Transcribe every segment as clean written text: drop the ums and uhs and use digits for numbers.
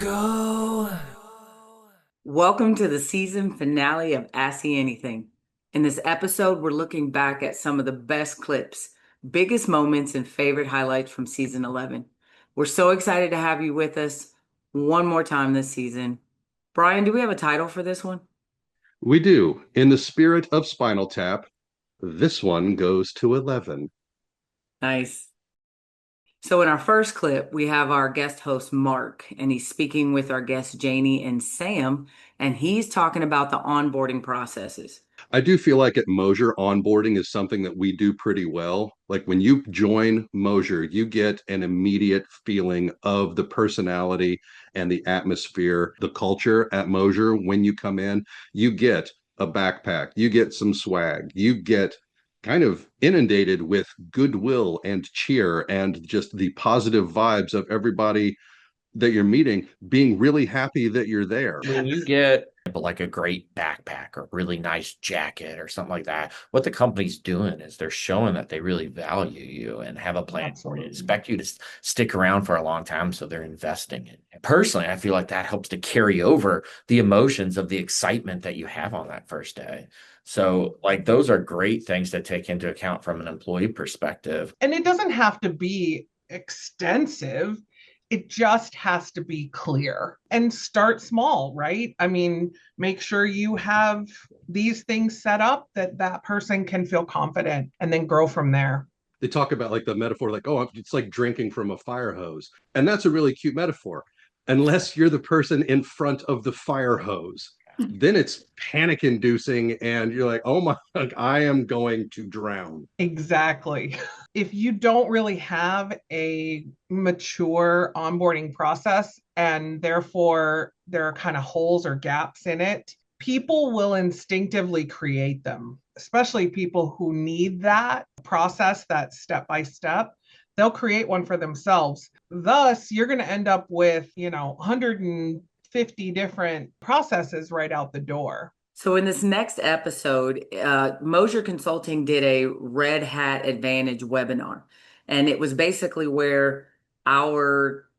go. Welcome to the season finale of ASCII Anything. In this episode, we're looking back at some of the best clips, biggest moments, and favorite highlights from season 11. We're so excited to have you with us one more time this season. Brian, do we have a title for this one? We do. In the spirit of Spinal Tap, this one goes to 11. Nice. So, in our first clip, we have our guest host, Mark, and he's speaking with our guests, Janie and Sam, and he's talking about the onboarding processes. I do feel like at Moser, onboarding is something that we do pretty well. Like when you join Moser, you get an immediate feeling of the personality and the atmosphere, the culture at Moser. When you come in, you get a backpack, you get some swag, you get kind of inundated with goodwill and cheer and just the positive vibes of everybody that you're meeting being really happy that you're there. When you get like a great backpack or really nice jacket or something like that, what the company's doing is they're showing that they really value you and have a plan for you, expect you to stick around for a long time. So they're investing in it. Personally, I feel like that helps to carry over the emotions of the excitement that you have on that first day. So, like, those are great things to take into account from an employee perspective. And it doesn't have to be extensive. It just has to be clear and start small, right? I mean, make sure you have these things set up that that person can feel confident and then grow from there. They talk about like the metaphor, like, oh, it's like drinking from a fire hose. And that's a really cute metaphor, unless you're the person in front of the fire hose. Then it's panic inducing, and you're like, oh my, like, I am going to drown. Exactly. If you don't really have a mature onboarding process and therefore there are kind of holes or gaps in it, people will instinctively create them, especially people who need that process, that step by step. They'll create one for themselves. Thus, you're going to end up with, 150 different processes right out the door. So, in this next episode, Moser Consulting did a Red Hat Advantage webinar, and it was basically where our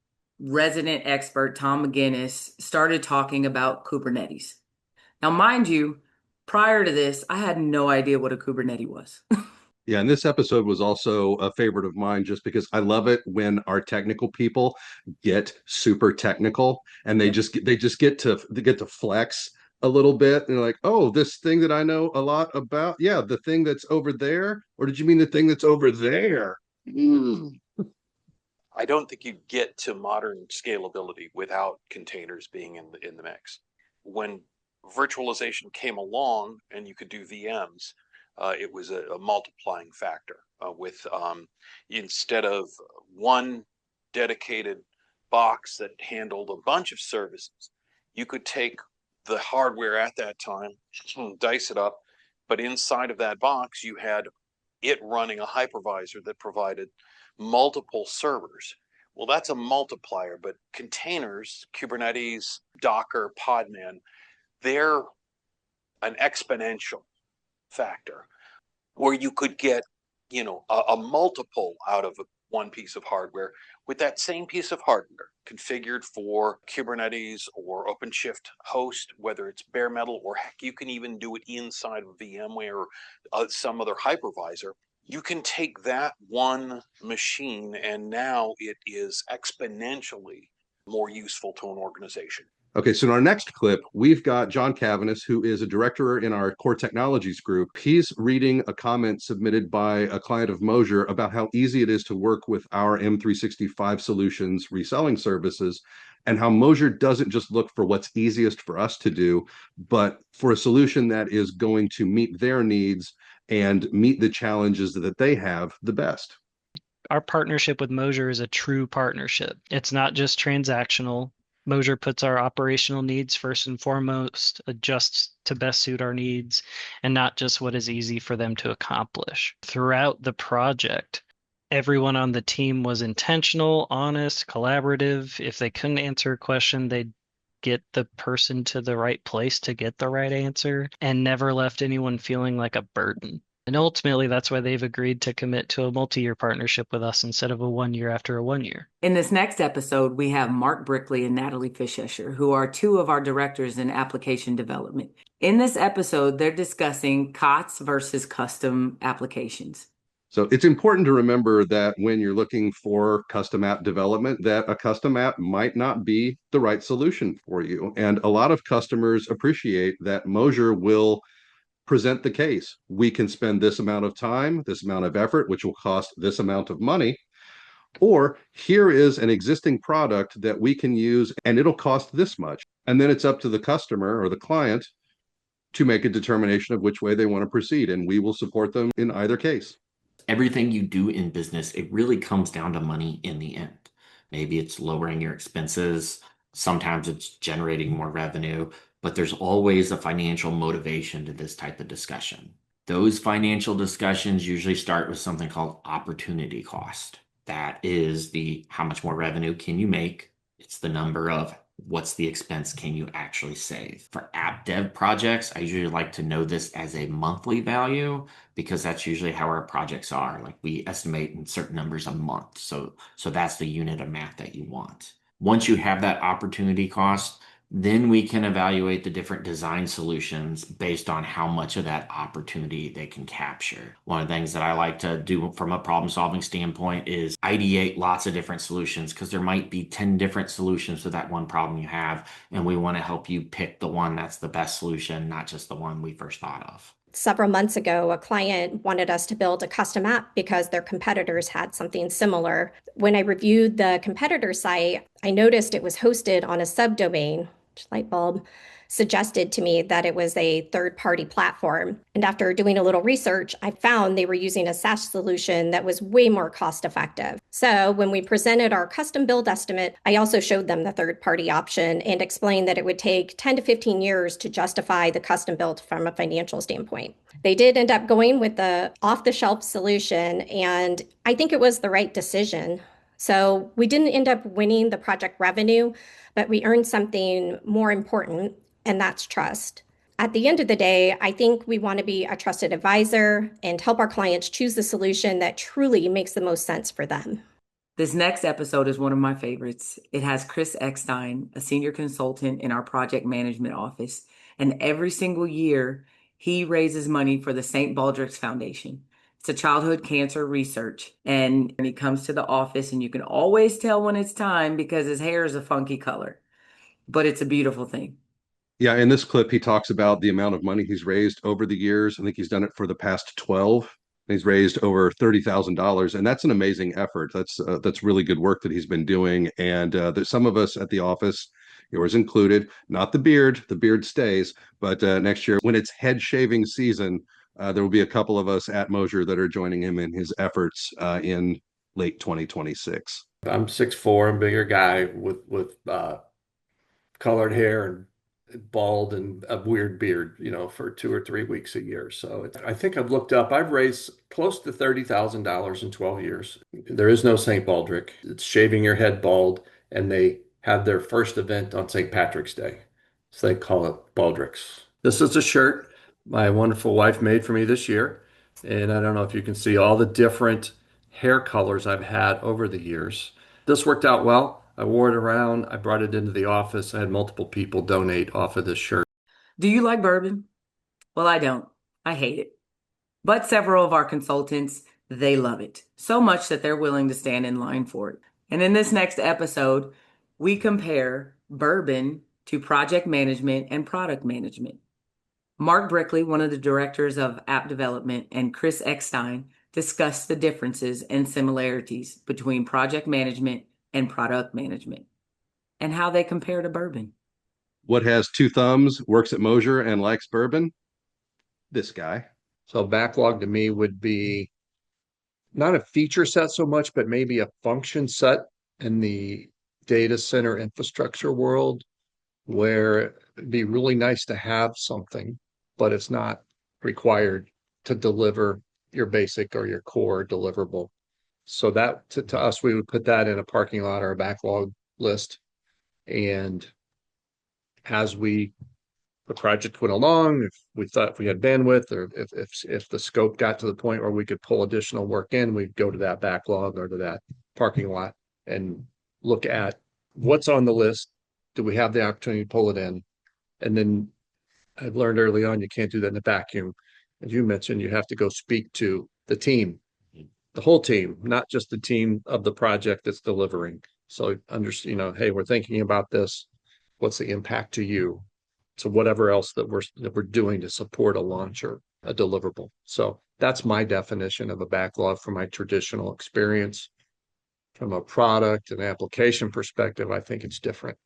resident expert, Tom McGinnis, started talking about Kubernetes. Now, mind you, prior to this, I had no idea what a Kubernetes was. Yeah, and this episode was also a favorite of mine just because I love it when our technical people get super technical and they Yep. just get to flex a little bit and they're like, oh, this thing that I know a lot about. Yeah, the thing that's over there. Or did you mean the thing that's over there? Mm. I don't think you get to modern scalability without containers being in the mix. When virtualization came along and you could do VMs, it was a multiplying factor with instead of one dedicated box that handled a bunch of services, you could take the hardware at that time, dice it up, but inside of that box, you had it running a hypervisor that provided multiple servers. Well, that's a multiplier, but containers, Kubernetes, Docker, Podman, they're an exponential factor where you could get, a multiple out of one piece of hardware with that same piece of hardware configured for Kubernetes or OpenShift host, whether it's bare metal or heck, you can even do it inside of VMware or some other hypervisor. You can take that one machine and now it is exponentially more useful to an organization. Okay, so in our next clip, we've got John Cavanis, who is a director in our core technologies group. He's reading a comment submitted by a client of Moser about how easy it is to work with our M365 solutions reselling services, and how Moser doesn't just look for what's easiest for us to do, but for a solution that is going to meet their needs and meet the challenges that they have the best. Our partnership with Moser is a true partnership. It's not just transactional. Moser puts our operational needs first and foremost, adjusts to best suit our needs, and not just what is easy for them to accomplish. Throughout the project, everyone on the team was intentional, honest, collaborative. If they couldn't answer a question, they'd get the person to the right place to get the right answer, and never left anyone feeling like a burden. And ultimately, that's why they've agreed to commit to a multi-year partnership with us instead of a 1 year after a 1 year. In this next episode, we have Mark Brickley and Natalie Fischescher, who are two of our directors in application development. In this episode, they're discussing COTS versus custom applications. So it's important to remember that when you're looking for custom app development, that a custom app might not be the right solution for you. And a lot of customers appreciate that Moser will present the case. We can spend this amount of time, this amount of effort, which will cost this amount of money. Or here is an existing product that we can use and it'll cost this much. And then it's up to the customer or the client to make a determination of which way they want to proceed. And we will support them in either case. Everything you do in business, it really comes down to money in the end. Maybe it's lowering your expenses. Sometimes it's generating more revenue, but there's always a financial motivation to this type of discussion. Those financial discussions usually start with something called opportunity cost. That is the how much more revenue can you make? It's the number of what's the expense can you actually save? For app dev projects, I usually like to know this as a monthly value because that's usually how our projects are. Like we estimate in certain numbers a month. So that's the unit of math that you want. Once you have that opportunity cost, then we can evaluate the different design solutions based on how much of that opportunity they can capture. One of the things that I like to do from a problem solving standpoint is ideate lots of different solutions because there might be 10 different solutions to that one problem you have. And we want to help you pick the one that's the best solution, not just the one we first thought of. Several months ago, a client wanted us to build a custom app because their competitors had something similar. When I reviewed the competitor site, I noticed it was hosted on a subdomain, which light bulb suggested to me that it was a third-party platform. And after doing a little research, I found they were using a SaaS solution that was way more cost-effective. So when we presented our custom build estimate, I also showed them the third-party option and explained that it would take 10 to 15 years to justify the custom build from a financial standpoint. They did end up going with the off-the-shelf solution, and I think it was the right decision. So we didn't end up winning the project revenue, but we earned something more important, and that's trust. At the end of the day, I think we want to be a trusted advisor and help our clients choose the solution that truly makes the most sense for them. This next episode is one of my favorites. It has Chris Eckstein, a senior consultant in our project management office, and every single year he raises money for the St. Baldrick's Foundation. It's a childhood cancer research, and he comes to the office and you can always tell when it's time because his hair is a funky color, but it's a beautiful thing. Yeah, in this clip, he talks about the amount of money he's raised over the years. I think he's done it for the past 12. He's raised over $30,000, and that's an amazing effort. That's really good work that he's been doing. And there's some of us at the office, yours included, not the beard stays. But next year, when it's head shaving season, there will be a couple of us at Moser that are joining him in his efforts in late 2026. I'm 6'4", I'm a bigger guy with colored hair and bald and a weird beard, for 2 or 3 weeks a year. So I think I've looked up, I've raised close to $30,000 in 12 years. There is no St. Baldrick. It's shaving your head bald, and they have their first event on St. Patrick's Day. So they call it Baldrick's. This is a shirt my wonderful wife made for me this year. And I don't know if you can see all the different hair colors I've had over the years. This worked out well. I wore it around. I brought it into the office. I had multiple people donate off of this shirt. Do you like bourbon? Well, I don't. I hate it. But several of our consultants, they love it. So much that they're willing to stand in line for it. And in this next episode, we compare bourbon to project management and product management. Mark Brickley, one of the directors of app development, and Chris Eckstein discussed the differences and similarities between project management and product management and how they compare to bourbon. What has two thumbs, works at Moser, and likes bourbon? This guy. So backlog to me would be not a feature set so much, but maybe a function set in the data center infrastructure world where it'd be really nice to have something, but it's not required to deliver your basic or your core deliverable. So that to us, we would put that in a parking lot or a backlog list. And as we the project went along, if we thought if we had bandwidth, or if the scope got to the point where we could pull additional work in, we'd go to that backlog or to that parking lot and look at what's on the list. Do we have the opportunity to pull it in? And then I've learned early on, you can't do that in a vacuum. As you mentioned, you have to go speak to the team, the whole team, not just the team of the project that's delivering. So hey, we're thinking about this. What's the impact to you? To whatever else that we're doing to support a launch or a deliverable. So that's my definition of a backlog from my traditional experience. From a product and application perspective, I think it's different.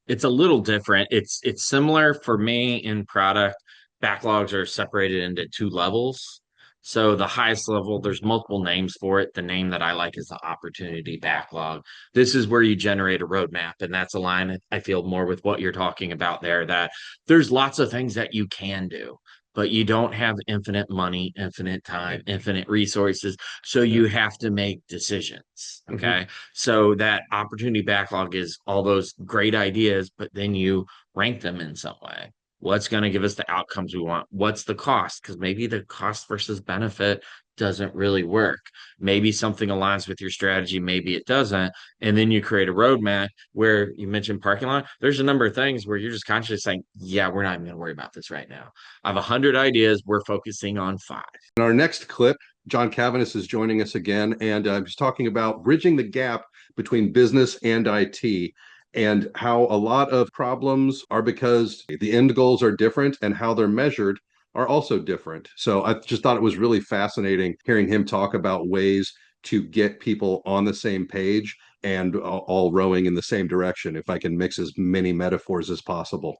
It's a little different. It's similar for me in product. Backlogs are separated into two levels. So the highest level, there's multiple names for it. The name that I like is the opportunity backlog. This is where you generate a roadmap, and that's aligned, I feel, more with what you're talking about there, that there's lots of things that you can do, but you don't have infinite money, infinite time, infinite resources. So you have to make decisions. Okay. So that opportunity backlog is all those great ideas, but then you rank them in some way. What's going to give us the outcomes we want? What's the cost? Because maybe the cost versus benefit doesn't really work. Maybe something aligns with your strategy, maybe it doesn't. And then you create a roadmap where you mentioned parking lot. There's a number of things where you're just consciously saying, yeah, we're not even going to worry about this right now. I have 100 ideas. We're focusing on 5. In our next clip, John Cavanis is joining us again, and he's talking about bridging the gap between business and IT, and how a lot of problems are because the end goals are different and how they're measured are also different. So I just thought it was really fascinating hearing him talk about ways to get people on the same page and all rowing in the same direction, if I can mix as many metaphors as possible.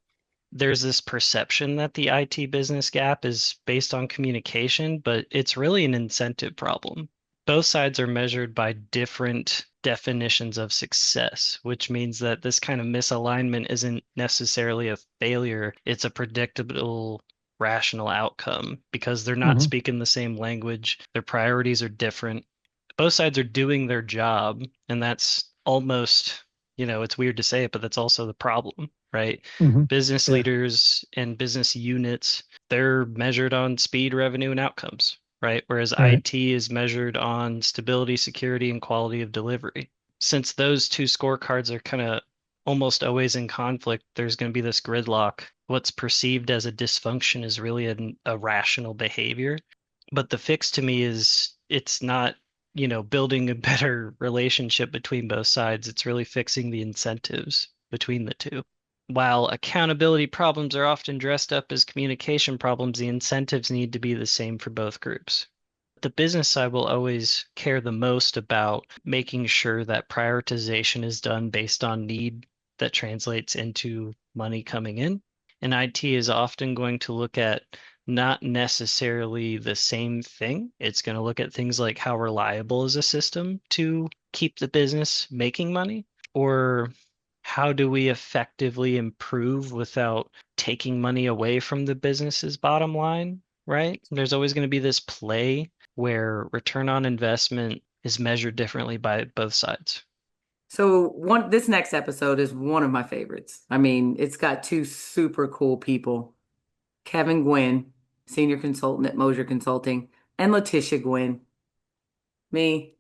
There's this perception that the IT business gap is based on communication, but it's really an incentive problem. Both sides are measured by different definitions of success, which means that this kind of misalignment isn't necessarily a failure. It's a predictable, rational outcome because they're not speaking the same language. Their priorities are different. Both sides are doing their job, and that's almost, it's weird to say it, but that's also the problem, right? Business leaders and business units, they're measured on speed, revenue, and outcomes, right? Whereas IT is measured on stability, security, and quality of delivery. Since those two scorecards are kind of almost always in conflict, there's going to be this gridlock. What's perceived as a dysfunction is really a rational behavior. But the fix to me is it's not, building a better relationship between both sides. It's really fixing the incentives between the two. While accountability problems are often dressed up as communication problems, the incentives need to be the same for both groups. The business side will always care the most about making sure that prioritization is done based on need that translates into money coming in. And IT is often going to look at not necessarily the same thing. It's going to look at things like how reliable is a system to keep the business making money, or how do we effectively improve without taking money away from the business's bottom line, right? There's always going to be this play where return on investment is measured differently by both sides. So this next episode is one of my favorites. I mean, it's got 2 super cool people, Kevin Guinn, senior consultant at Moser Consulting, and Tish Guinn, me.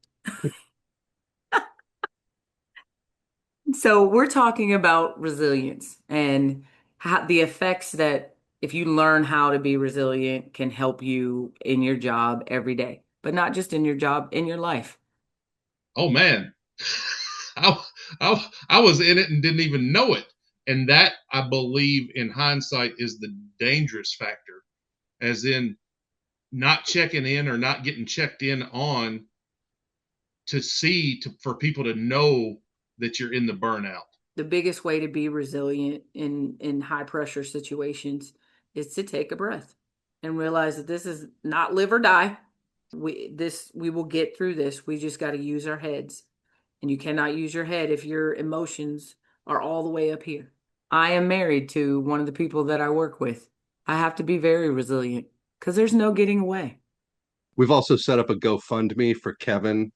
So we're talking about resilience and how the effects that if you learn how to be resilient can help you in your job every day, but not just in your job, in your life. Oh man, I, I was in it and didn't even know it. And that, I believe, in hindsight, is the dangerous factor, as in not checking in or not getting checked in on for people to know that you're in the burnout. The biggest way to be resilient in high pressure situations is to take a breath and realize that this is not live or die. We will get through this. We just got to use our heads. And you cannot use your head if your emotions are all the way up here. I am married to one of the people that I work with. I have to be very resilient because there's no getting away. We've also set up a GoFundMe for Kevin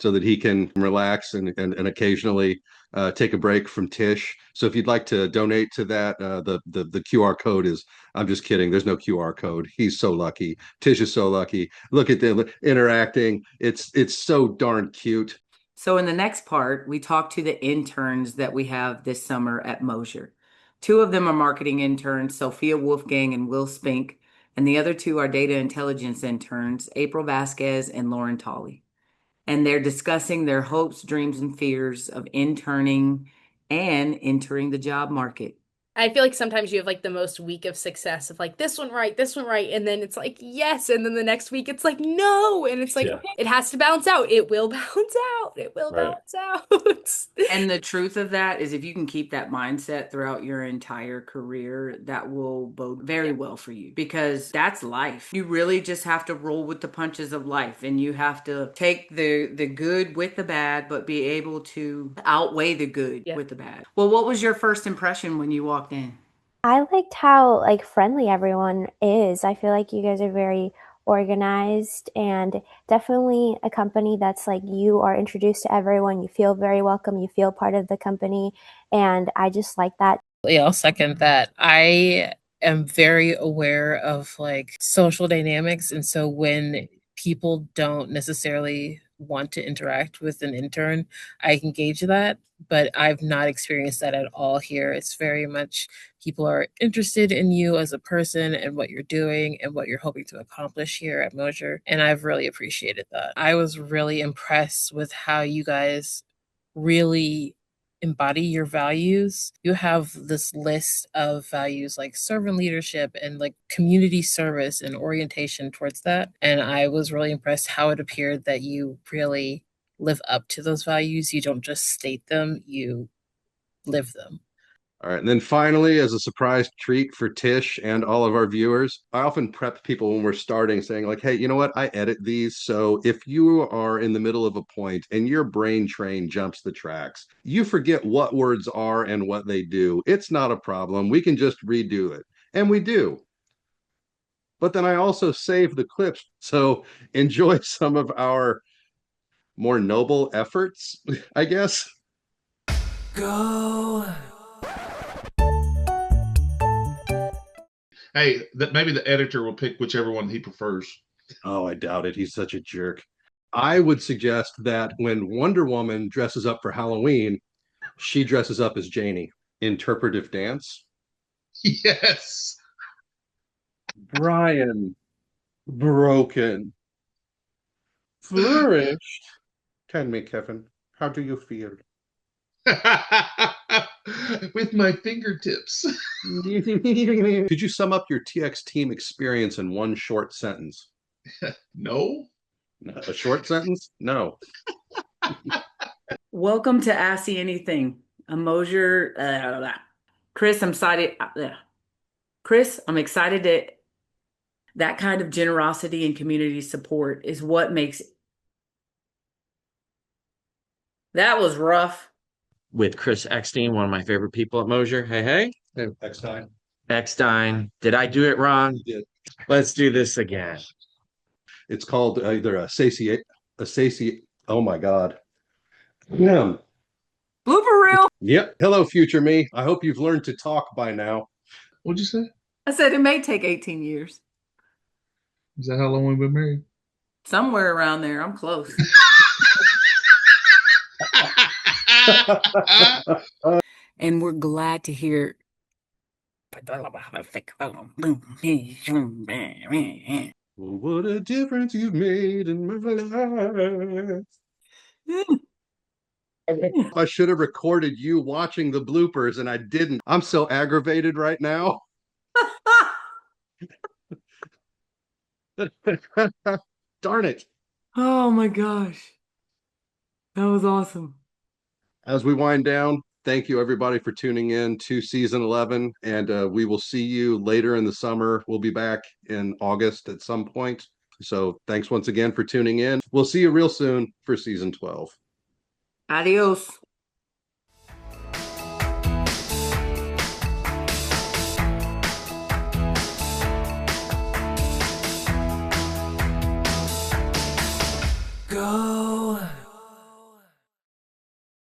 so that he can relax and occasionally take a break from Tish. So if you'd like to donate to that, the QR code is, I'm just kidding. There's no QR code. He's so lucky. Tish is so lucky. Look at them interacting. It's so darn cute. So in the next part, we talk to the interns that we have this summer at Moser. Two of them are marketing interns, Sophia Wolfgang and Will Spink, and the other two are data intelligence interns, April Vasquez and Lauren Tolley. And they're discussing their hopes, dreams, and fears of interning and entering the job market. I feel like sometimes you have like the most week of success of like this one right, and then it's like yes, and then the next week it's like no, and it's like Yeah. it has to balance out. It will balance out. It will Right. balance out. And the truth of that is if you can keep that mindset throughout your entire career, that will bode very well for you because that's life. You really just have to roll with the punches of life and you have to take the good with the bad, but be able to outweigh the good with the bad. Well, what was your first impression when you walked in? I liked how like friendly everyone is. I feel like you guys are very organized and definitely a company that's like you are introduced to everyone. You feel very welcome. You feel part of the company. And I just like that. Yeah, I'll second that. I am very aware of like social dynamics. And so when people don't necessarily want to interact with an intern, I can gauge that, but I've not experienced that at all here. It's very much people are interested in you as a person and what you're doing and what you're hoping to accomplish here at Moser. And I've really appreciated that. I was really impressed with how you guys really embody your values. You have this list of values like servant leadership and like community service and orientation towards that. And I was really impressed how it appeared that you really live up to those values. You don't just state them, you live them. All right. And then finally, as a surprise treat for Tish and all of our viewers, I often prep people when we're starting saying like, hey, you know what? I edit these. So if you are in the middle of a point and your brain train jumps the tracks, you forget what words are and what they do. It's not a problem. We can just redo it. And we do. But then I also save the clips. So enjoy some of our more noble efforts, I guess. Go. Hey, that maybe the editor will pick whichever one he prefers. Oh, I doubt it. He's such a jerk. I would suggest that when Wonder Woman dresses up for Halloween, she dresses up as Janie. Interpretive dance. Yes. Brian, broken, flourished. Tell me, Kevin, how do you feel? With my fingertips. Could you sum up your TX team experience in one short sentence? No. A short sentence? No. Welcome to ASCII Anything. A Moser. Chris, I'm excited. Chris, I'm excited that kind of generosity and community support is what makes. That was rough. With Chris Eckstein, one of my favorite people at Moser. Hey. Eckstein. Eckstein. Did I do it wrong? You did. Let's do this again. It's called either a satiate. Oh my God. Yeah. Blooper reel. Yep. Hello, future me. I hope you've learned to talk by now. What'd you say? I said it may take 18 years. Is that how long we've been married? Somewhere around there. I'm close. And we're glad to hear. What a difference you've made in my life. I should have recorded you watching the bloopers and I didn't. I'm so aggravated right now. Darn it. Oh my gosh. That was awesome. As we wind down, thank you everybody for tuning in to season 11, and we will see you later in the summer. We'll be back in August at some point. So thanks once again for tuning in. We'll see you real soon for season 12. Adios.